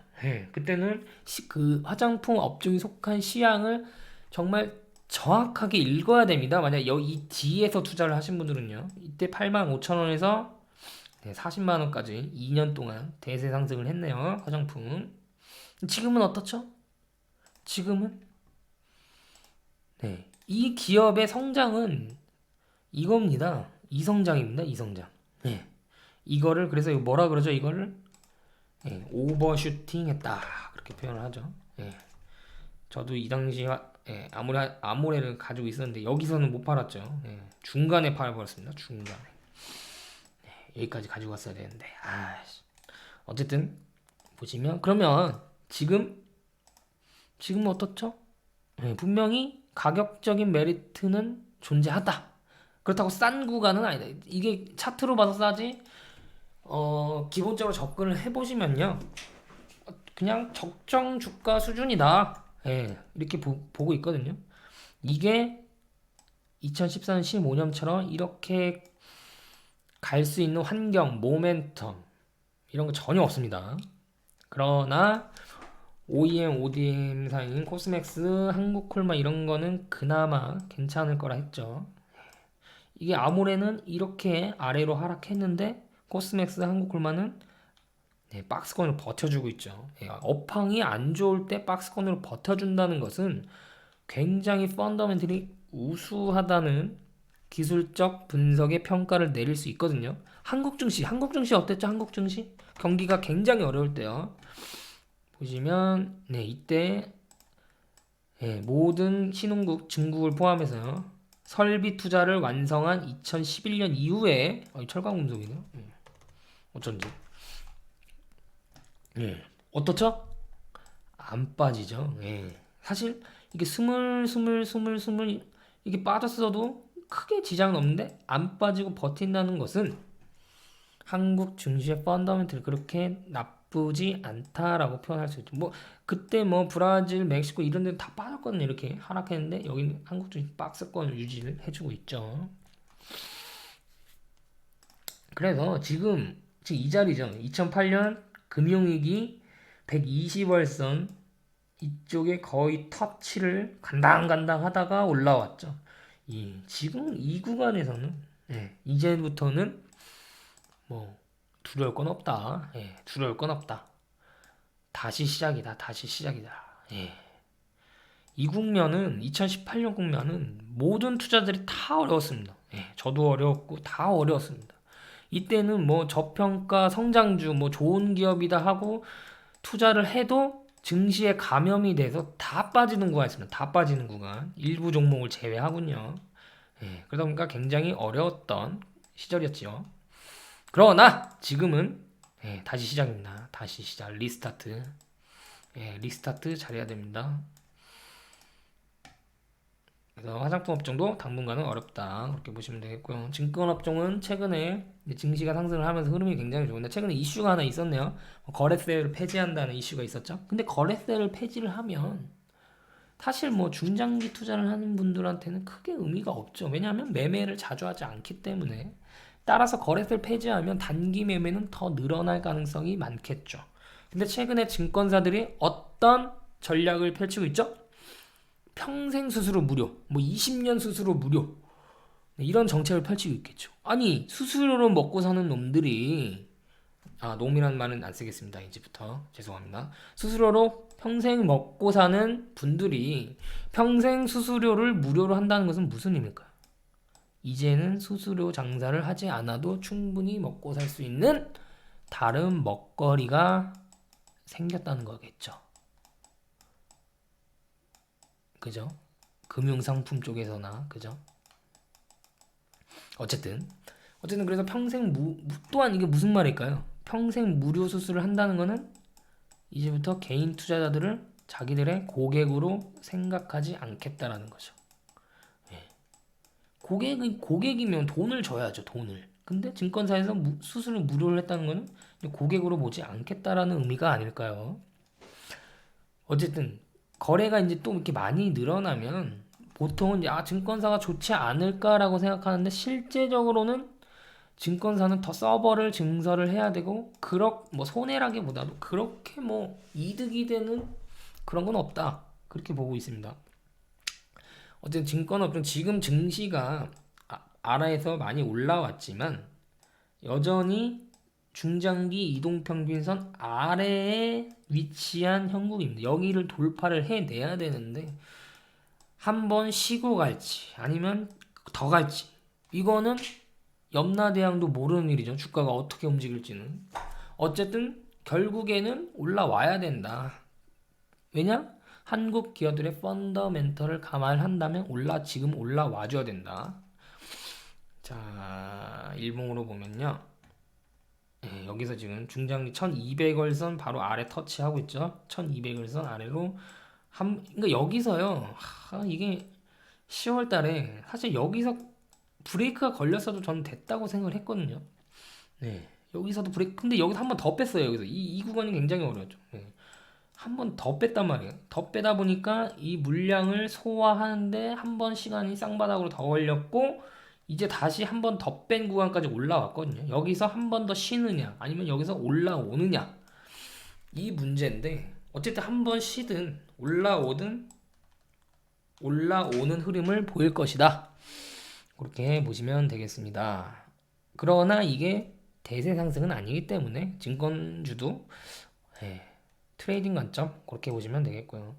그때는 그 화장품 업종이 속한 시향을 정말 정확하게 읽어야 됩니다. 만약 이 D에서 투자를 하신 분들은요. 이때 85,000원에서 40만원까지 2년 동안 대세 상승을 했네요. 화장품. 지금은 어떻죠? 지금은 이 기업의 성장은 이겁니다. 이성장입니다. 이성장. 이거를 그래서 뭐라 그러죠? 이거를 오버슈팅 했다. 그렇게 표현을 하죠. 저도 이 당시 아모레를 가지고 있었는데 여기서는 못 팔았죠. 중간에 팔아버렸습니다. 중간에. 여기까지 가지고 왔어야 되는데. 어쨌든 보시면 그러면 지금은 어떻죠? 분명히 가격적인 메리트는 존재하다. 그렇다고 싼 구간은 아니다. 이게 차트로 봐서 싸지. 기본적으로 접근을 해보시면요. 그냥 적정 주가 수준이다. 이렇게 보고 있거든요. 이게 2014년 15년처럼 이렇게 갈 수 있는 환경, 모멘텀 이런 거 전혀 없습니다. 그러나 OEM, ODM사인 코스맥스, 한국콜마 이런 거는 그나마 괜찮을 거라 했죠. 이게 아모레는 이렇게 아래로 하락했는데 코스맥스, 한국콜마는 박스권을 버텨주고 있죠. 업황이 안 좋을 때 박스권으로 버텨준다는 것은 굉장히 펀더멘털이 우수하다는 기술적 분석의 평가를 내릴 수 있거든요. 한국 증시 어땠죠? 한국 증시 경기가 굉장히 어려울 때요. 보시면 이때 모든 신흥국 중국을 포함해서요. 설비 투자를 완성한 2011년 이후에 철강금속이네요. 어쩐지 어떻죠? 안 빠지죠. 사실 이게 스물 이게 빠졌어도 크게 지장은 없는데 안 빠지고 버틴다는 것은 한국 증시의 펀더멘털이 그렇게 나쁘지 않다라고 표현할 수 있죠. 뭐 그때 뭐 브라질, 멕시코 이런 데는 다 빠졌거든요. 이렇게 하락했는데 여기는 한국 증시 박스권을 유지를 해주고 있죠. 그래서 지금 이 자리죠. 2008년 금융위기 120월선 이쪽에 거의 터치를 간당간당 하다가 올라왔죠. 지금 이 구간에서는 이제부터는 뭐 두려울 건 없다. 두려울 건 없다. 다시 시작이다. 이 국면은 2018년 국면은 모든 투자들이 다 어려웠습니다. 저도 어려웠고 다 어려웠습니다. 이때는 뭐 저평가 성장주 뭐 좋은 기업이다 하고 투자를 해도 증시에 감염이 돼서 다 빠지는 구간이 있습니다. 다 빠지는 구간. 일부 종목을 제외하군요. 그러다 보니까 굉장히 어려웠던 시절이었죠. 그러나 지금은 다시 시작입니다. 다시 시작. 리스타트. 리스타트 잘해야 됩니다. 그래서 화장품 업종도 당분간은 어렵다. 그렇게 보시면 되겠고요. 증권 업종은 최근에 증시가 상승을 하면서 흐름이 굉장히 좋은데 최근에 이슈가 하나 있었네요. 거래세를 폐지한다는 이슈가 있었죠. 근데 거래세를 폐지를 하면 사실 뭐 중장기 투자를 하는 분들한테는 크게 의미가 없죠. 왜냐하면 매매를 자주 하지 않기 때문에. 따라서 거래세를 폐지하면 단기 매매는 더 늘어날 가능성이 많겠죠. 근데 최근에 증권사들이 어떤 전략을 펼치고 있죠? 평생 수수료 무료, 뭐 20년 수수료 무료 이런 정책을 펼치고 있겠죠. 아니 수수료로 먹고 사는 놈들이 놈이라는 말은 안 쓰겠습니다. 이제부터 죄송합니다. 수수료로 평생 먹고 사는 분들이 평생 수수료를 무료로 한다는 것은 무슨 의미일까요? 이제는 수수료 장사를 하지 않아도 충분히 먹고 살 수 있는 다른 먹거리가 생겼다는 거겠죠. 그죠? 금융상품 쪽에서나 그죠? 어쨌든 그래서 평생 또한 이게 무슨 말일까요? 평생 무료 수술을 한다는 거는 이제부터 개인 투자자들을 자기들의 고객으로 생각하지 않겠다라는 거죠. 예. 고객이면 돈을 줘야죠, 돈을. 근데 증권사에서 수수료 무료를 했다는 거는 고객으로 보지 않겠다라는 의미가 아닐까요? 어쨌든 거래가 이제 또 이렇게 많이 늘어나면 보통은 이제 증권사가 좋지 않을까라고 생각하는데 실제적으로는 증권사는 더 서버를 증설을 해야 되고 뭐 손해라기보다도 그렇게 뭐 이득이 되는 그런 건 없다. 그렇게 보고 있습니다. 어쨌든 증권업종 지금 증시가 아래에서 많이 올라왔지만 여전히 중장기 이동평균선 아래에 위치한 형국입니다. 여기를 돌파를 해내야 되는데 한번 쉬고 갈지 아니면 더 갈지 이거는 염라대왕도 모르는 일이죠. 주가가 어떻게 움직일지는. 어쨌든 결국에는 올라와야 된다. 왜냐? 한국 기업들의 펀더멘털을 감안한다면 지금 올라와줘야 된다. 자, 일봉으로 보면요. 예, 여기서 지금 중장기 1200월선 바로 아래 터치하고 있죠. 1200월선 아래로 그러니까 여기서요. 이게 10월 달에 사실 여기서 브레이크가 걸렸어도 저는 됐다고 생각을 했거든요. 네. 여기서도 브레이크, 근데 여기서 한 번 더 뺐어요. 여기서 이 구간이 굉장히 어려웠죠. 네. 한 번 더 뺐단 말이에요. 더 빼다 보니까 이 물량을 소화하는데 한 번 시간이 쌍바닥으로 더 걸렸고 이제 다시 한 번 더 뺀 구간까지 올라왔거든요. 여기서 한 번 더 쉬느냐 아니면 여기서 올라오느냐 이 문제인데 어쨌든 한 번 쉬든 올라오든 올라오는 흐름을 보일 것이다. 그렇게 보시면 되겠습니다. 그러나 이게 대세 상승은 아니기 때문에 증권주도 트레이딩 관점 그렇게 보시면 되겠고요.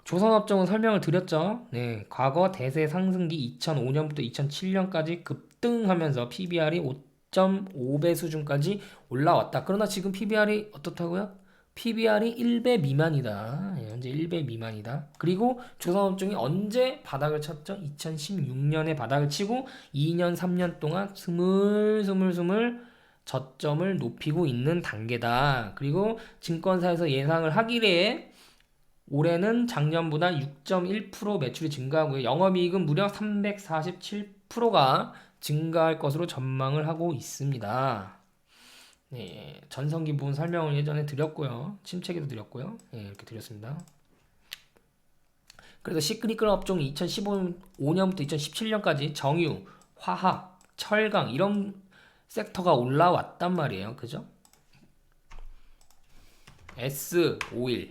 조선업종은 설명을 드렸죠. 네, 과거 대세 상승기 2005년부터 2007년까지 급등하면서 PBR이 5.5배 수준까지 올라왔다. 그러나 지금 PBR이 어떻다고요? PBR이 1배 미만이다. 현재 1배 미만이다. 그리고 조선업종이 언제 바닥을 쳤죠? 2016년에 바닥을 치고 2년, 3년 동안 스물스물 저점을 높이고 있는 단계다. 그리고 증권사에서 예상을 하기에 올해는 작년보다 6.1% 매출이 증가하고요. 영업이익은 무려 347%가 증가할 것으로 전망을 하고 있습니다. 네, 전성기 부분 설명을 예전에 드렸고요. 침체기도 드렸고요. 네, 이렇게 드렸습니다. 그래서 시크니컬 업종이 2015년부터 2017년까지 정유, 화학, 철강 이런 섹터가 올라왔단 말이에요. 그죠? S51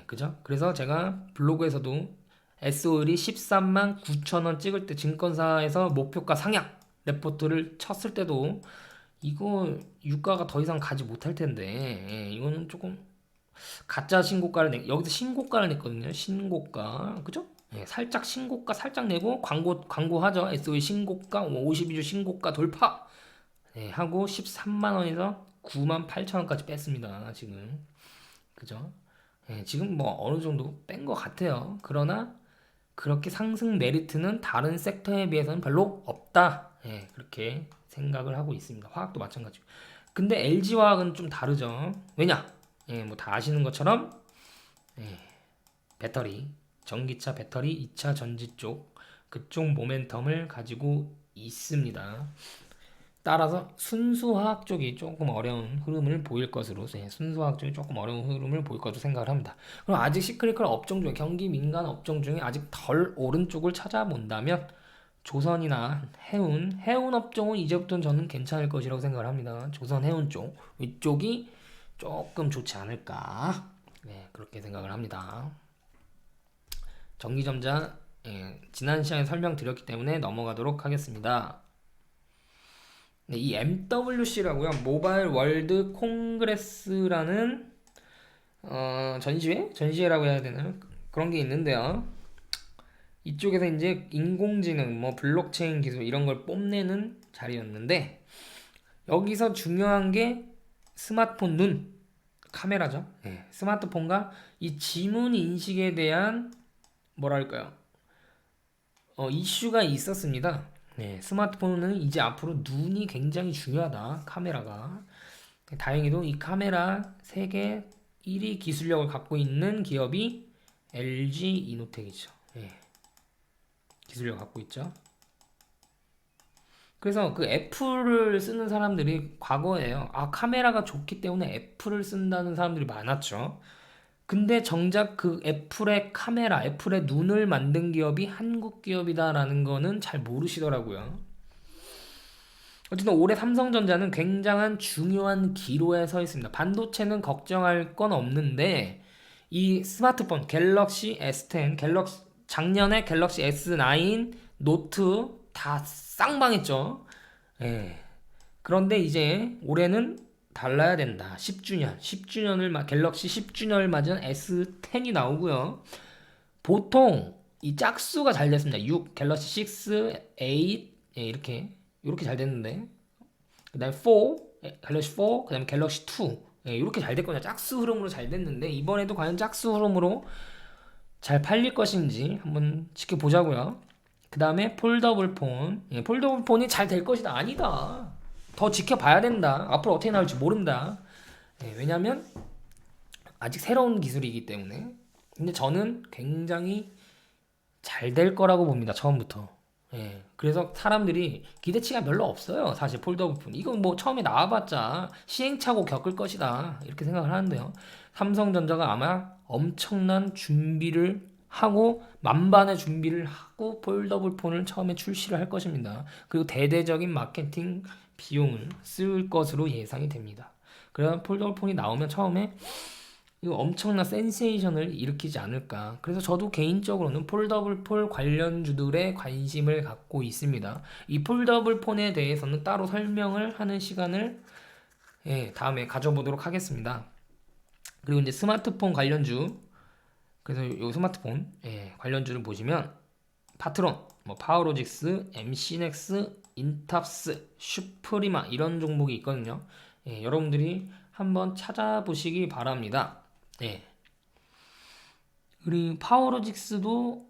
그죠? 그래서 제가 블로그에서도 S51이 13만 9천 원 찍을 때 증권사에서 목표가 상향 레포트를 쳤을 때도 이거 유가가 더 이상 가지 못할 텐데 이거는 조금 가짜 신고가를 여기서 신고가를 냈거든요. 신고가 그죠? 살짝 신고가 살짝 내고 광고하죠. SOE 신고가 52주 신고가 돌파 하고 13만 원에서 9만 8천 원까지 뺐습니다. 지금 그죠? 지금 뭐 어느 정도 뺀 것 같아요. 그러나 그렇게 상승 메리트는 다른 섹터에 비해서는 별로 없다. 그렇게 생각을 하고 있습니다. 화학도 마찬가지고. 근데 LG화학은 좀 다르죠. 왜냐? 뭐 다 아시는 것처럼 배터리, 전기차 배터리 2차 전지 그쪽 모멘텀을 가지고 있습니다. 따라서 순수화학 쪽이 조금 어려운 흐름을 보일 것으로 순수화학 쪽이 조금 어려운 흐름을 보일 것으로 생각을 합니다. 그럼 아직 시크릿컬 업종 중에 경기 민감 업종 중에 아직 덜 오른쪽을 찾아본다면 조선이나 해운 업종은 이제부터는 저는 괜찮을 것이라고 생각을 합니다. 조선 해운 쪽 위쪽이 조금 좋지 않을까 그렇게 생각을 합니다. 전기전자 지난 시간에 설명드렸기 때문에 넘어가도록 하겠습니다. 이 MWC라고요. 모바일 월드 콩그레스라는 전시회라고 해야 되나요? 그런 게 있는데요. 이쪽에서 이제 인공지능, 뭐 블록체인 기술 이런 걸 뽐내는 자리였는데 여기서 중요한 게 스마트폰 카메라죠. 스마트폰과 이 지문 인식에 대한 뭐랄까요? 이슈가 있었습니다. 스마트폰은 이제 앞으로 눈이 굉장히 중요하다. 카메라가. 다행히도 이 카메라 3개 1위 기술력을 갖고 있는 기업이 LG 이노텍이죠. 예. 기술력을 갖고 있죠. 그래서 그 애플을 쓰는 사람들이 과거에요. 아, 카메라가 좋기 때문에 애플을 쓴다는 사람들이 많았죠. 근데 정작 그 애플의 카메라, 애플의 눈을 만든 기업이 한국 기업이다라는 거는 잘 모르시더라고요. 어쨌든 올해 삼성전자는 굉장한 중요한 기로에 서 있습니다. 반도체는 걱정할 건 없는데 이 스마트폰 갤럭시 S10, 작년에 갤럭시 S9, 노트 다 쌍방했죠. 예. 그런데 이제 올해는 달라야 된다. 10주년을 갤럭시 10주년을 맞은 S10이 나오고요. 보통 이 짝수가 잘 됐습니다. 6, 갤럭시 6, 8 예, 이렇게 잘 됐는데 그다음에 4, 갤럭시 4, 그다음에 갤럭시 2 예, 이렇게 잘 됐거든요. 짝수 흐름으로 잘 됐는데 이번에도 과연 짝수 흐름으로 잘 팔릴 것인지 한번 지켜보자고요. 그 다음에 폴더블 폰. 예, 폴더블 폰이 잘 될 것이다. 아니다. 더 지켜봐야 된다. 앞으로 어떻게 나올지 모른다. 예, 왜냐면 아직 새로운 기술이기 때문에. 근데 저는 굉장히 잘 될 거라고 봅니다. 처음부터. 예, 그래서 사람들이 기대치가 별로 없어요. 사실 폴더블 폰. 이건 뭐 처음에 나와봤자 시행착오 겪을 것이다. 이렇게 생각을 하는데요. 삼성전자가 아마 엄청난 준비를 하고 만반의 준비를 하고 폴더블 폰을 처음에 출시를 할 것입니다. 그리고 대대적인 마케팅 비용을 쓸 것으로 예상이 됩니다. 그래서 폴더블 폰이 나오면 처음에 이거 엄청난 센세이션을 일으키지 않을까. 그래서 저도 개인적으로는 폴더블 폰 관련주들의 관심을 갖고 있습니다. 이 폴더블 폰에 대해서는 따로 설명을 하는 시간을 다음에 가져보도록 하겠습니다. 그리고 이제 스마트폰 관련주, 그래서 이 스마트폰 관련주를 보시면 파트론, 뭐 파워로직스, MC넥스, 인탑스, 슈프리마 이런 종목이 있거든요. 여러분들이 한번 찾아보시기 바랍니다. 그리고 파워로직스도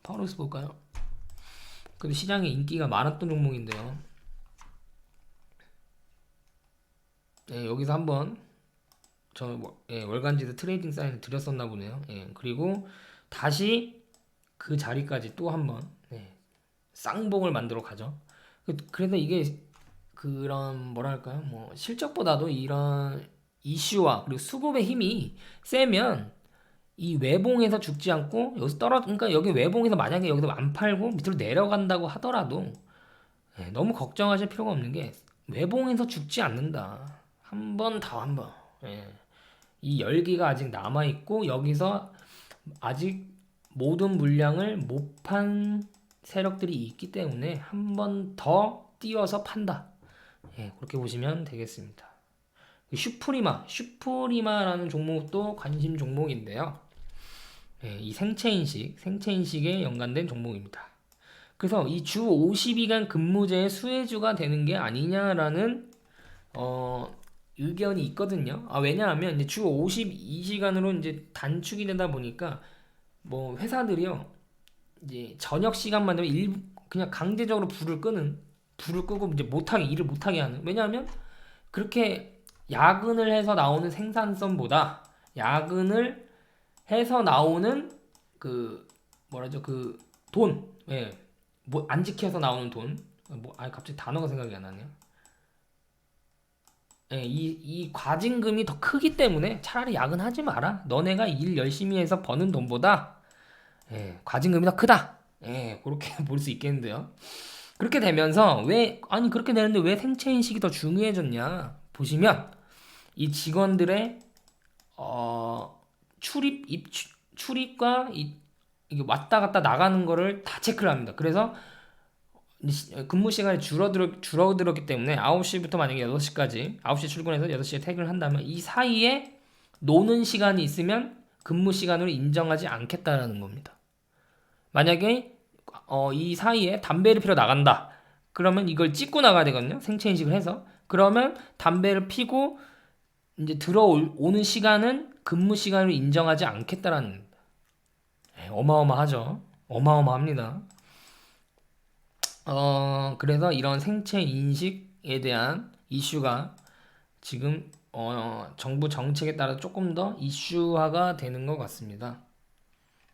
파워로직스 볼까요? 근데 시장에 인기가 많았던 종목인데요. 여기서 한번 저 월간지수 트레이딩 사인을 드렸었나 보네요. 그리고 다시 그 자리까지 또 한번 쌍봉을 만들어 가죠. 그래서 이게 그런 뭐랄까요, 뭐 실적보다도 이런 이슈와 그리고 수급의 힘이 세면 이 외봉에서 죽지 않고 여기서 그러니까 여기 외봉에서 만약에 여기서 안 팔고 밑으로 내려간다고 하더라도 너무 걱정하실 필요가 없는 게 외봉에서 죽지 않는다. 한 번 더 한 번. 이 열기가 아직 남아 있고 여기서 아직 모든 물량을 못 판 세력들이 있기 때문에 한 번 더 띄워서 판다. 그렇게 보시면 되겠습니다. 슈프리마라는 종목도 관심 종목인데요. 이 생체인식에 연관된 종목입니다. 그래서 이 주 52간 근무제의 수혜주가 되는 게 아니냐라는 의견이 있거든요. 왜냐하면 이제 주 52시간으로 이제 단축이 되다 보니까 뭐 회사들이요 이제 저녁 시간만 되면 그냥 강제적으로 불을 끄고 이제 일을 못하게 하는. 왜냐하면 그렇게 야근을 해서 나오는 생산성보다 야근을 해서 나오는 그 뭐라죠, 그 돈, 뭐 안 지켜서 나오는 돈, 갑자기 단어가 생각이 안 나네요. 이 과징금이 더 크기 때문에 차라리 야근하지 마라. 너네가 일 열심히 해서 버는 돈보다 과징금이 더 크다. 그렇게 볼 수 있겠는데요. 그렇게 되면서 그렇게 되는데 왜 생체인식이 더 중요해졌냐 보시면 이 직원들의 출입과 이게 왔다 갔다 나가는 거를 다 체크를 합니다. 그래서 근무 시간이 줄어들었기 때문에 9시부터 만약에 6시까지 9시 출근해서 6시에 퇴근을 한다면 이 사이에 노는 시간이 있으면 근무 시간으로 인정하지 않겠다라는 겁니다. 만약에 이 사이에 담배를 피러 나간다. 그러면 이걸 찍고 나가야 되거든요. 생체 인식을 해서. 그러면 담배를 피고 이제 들어오는 시간은 근무 시간으로 인정하지 않겠다라는. 어마어마하죠. 어마어마합니다. 그래서 이런 생체 인식에 대한 이슈가 지금 정부 정책에 따라 조금 더 이슈화가 되는 것 같습니다.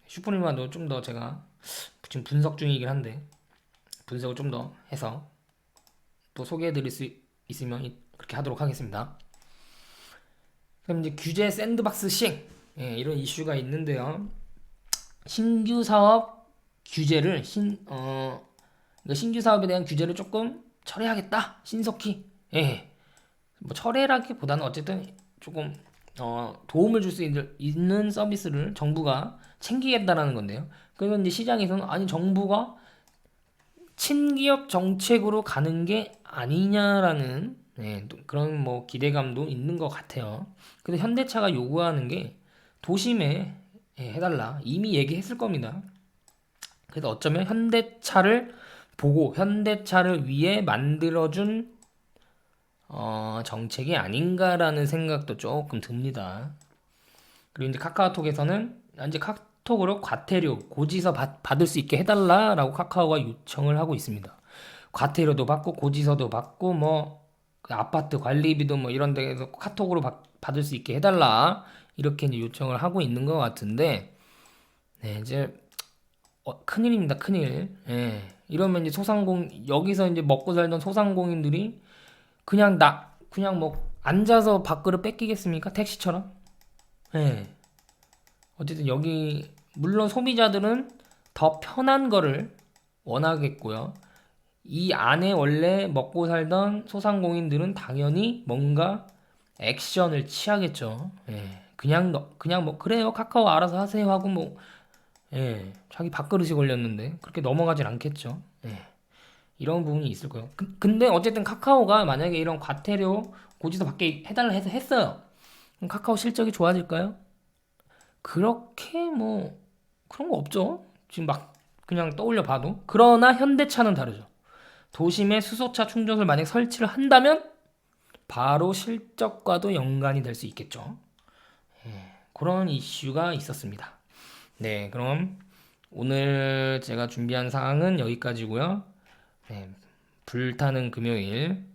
슈프리마도 좀 더 제가 지금 분석 중이긴 한데 분석을 좀 더 해서 또 소개해드릴 수 있으면 그렇게 하도록 하겠습니다. 그럼 이제 규제 샌드박스 시행, 이런 이슈가 있는데요. 신규 사업 규제를 신규 사업에 대한 규제를 조금 철회하겠다. 신속히. 뭐 철회라기보다는 어쨌든 조금 도움을 줄 수 있는 서비스를 정부가 챙기겠다라는 건데요. 그래서 이제 시장에서는 아니 정부가 친기업 정책으로 가는 게 아니냐라는 그런 뭐 기대감도 있는 것 같아요. 그래서 현대차가 요구하는 게 도심에 해달라 이미 얘기했을 겁니다. 그래서 어쩌면 현대차를 보고 현대차를 위해 만들어준 정책이 아닌가라는 생각도 조금 듭니다. 그리고 이제 카카오톡에서는 이제 카톡으로 과태료 고지서 받을 수 있게 해달라라고 카카오가 요청을 하고 있습니다. 과태료도 받고 고지서도 받고 뭐 그 아파트 관리비도 뭐 이런 데에서 카톡으로 받을 수 있게 해달라 이렇게 이제 요청을 하고 있는 것 같은데 이제 큰일입니다, 큰일. 이러면 이제 여기서 이제 먹고 살던 소상공인들이 그냥 뭐 앉아서 밥그릇 뺏기겠습니까? 택시처럼? 예. 어쨌든 여기 물론 소비자들은 더 편한 거를 원하겠고요. 이 안에 원래 먹고 살던 소상공인들은 당연히 뭔가 액션을 취하겠죠. 그냥 뭐 그래요 카카오 알아서 하세요 하고 뭐 자기 밥그릇이 걸렸는데 그렇게 넘어가진 않겠죠. 이런 부분이 있을 거예요. 근데 어쨌든 카카오가 만약에 이런 과태료 고지서 받게 해달라 해서 했어요. 그럼 카카오 실적이 좋아질까요? 그렇게 뭐 그런 거 없죠. 지금 막 그냥 떠올려 봐도. 그러나 현대차는 다르죠. 도심에 수소차 충전소를 만약 설치를 한다면 바로 실적과도 연관이 될 수 있겠죠. 그런 이슈가 있었습니다. 네, 그럼 오늘 제가 준비한 사항은 여기까지고요. 불타는 금요일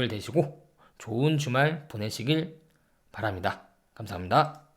되시고 좋은 주말 보내시길 바랍니다. 감사합니다.